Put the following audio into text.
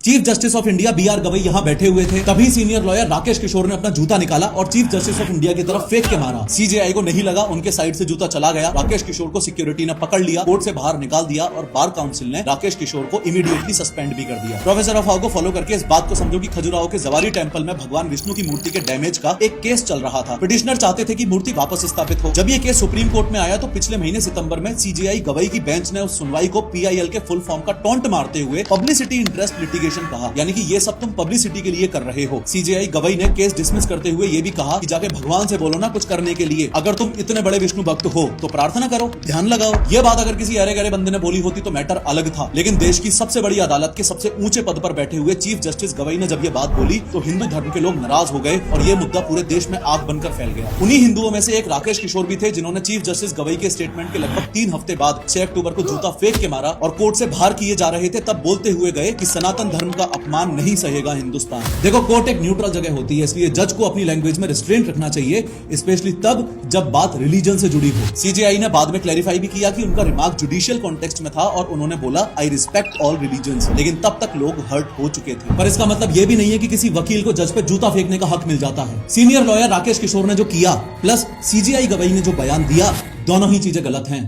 Chief Justice of India B R. Gavai यहां बैठे हुए थे, तभी सीनियर लॉयर राकेश किशोर ने अपना जूता निकाला और चीफ जस्टिस ऑफ इंडिया की तरफ फेंक के मारा। सीजेआई को नहीं लगा, उनके साइड से जूता चला गया। राकेश किशोर को सिक्योरिटी ने पकड़ लिया, कोर्ट से बाहर निकाल दिया और बार काउंसिल ने राकेश किशोर को इमीडिएटली सस्पेंड भी कर दिया। प्रोफेसर ऑफ लॉ को फॉलो करके इस बात को समझो कि खजुराहो के जवारी टेम्पल में भगवान विष्णु की मूर्ति के डैमेज का एक केस चल रहा था। पिटिशनर चाहते थे कि मूर्ति वापस स्थापित हो। जब ये केस सुप्रीम कोर्ट में आया तो पिछले महीने सितंबर में सीजेआई गवई की बेंच ने उस सुनवाई को पीआईएल के फुल फॉर्म का टॉन्ट मारते हुए पब्लिसिटी इंटरेस्ट लिटिगेशन कहा, यानी कि ये सब तुम पब्लिसिटी के लिए कर रहे हो। सीजेआई गवई ने केस डिसमिस करते हुए ये भी कहा कि जाके भगवान से बोलो ना कुछ करने के लिए। अगर तुम इतने बड़े विष्णु भक्त हो तो प्रार्थना करो, ध्यान लगाओ। ये बात अगर किसी अरे गरे बंदे ने बोली होती तो मैटर अलग था, लेकिन देश की सबसे बड़ी अदालत के सबसे ऊंचे पद पर बैठे हुए चीफ जस्टिस गवई ने जब ये बात बोली तो हिंदू धर्म के लोग नाराज हो गए और ये मुद्दा पूरे देश में आग बनकर फैल गया। उन्हीं हिंदुओं में से एक राकेश किशोर भी थे जिन्होंने चीफ जस्टिस गवई के स्टेटमेंट के लगभग 3 हफ्ते बाद 6 अक्टूबर को जूता फेंक के मारा और कोर्ट से बाहर किए जा रहे थे, तब बोलते हुए गए कि सनातन धर्म का अपमान नहीं सहेगा हिंदुस्तान। देखो, कोर्ट एक न्यूट्रल जगह होती है, इसलिए जज को अपनी लैंग्वेज में रिस्ट्रेंट रखना चाहिए, स्पेशली तब जब बात रिलीजन से जुड़ी हो। सीजेआई ने बाद में क्लैरिफाई भी किया कि उनका रिमार्क जुडिशियल कॉन्टेक्स्ट में था और उन्होंने बोला आई रिस्पेक्ट ऑल रिलीजन्स, लेकिन तब तक लोग हर्ट हो चुके थे। पर इसका मतलब ये भी नहीं है कि किसी वकील को जज पे जूता फेंकने का हक मिल जाता है। सीनियर लॉयर राकेश किशोर ने जो किया प्लस सीजेआई गवई ने जो बयान दिया, दोनों ही चीजें गलत हैं।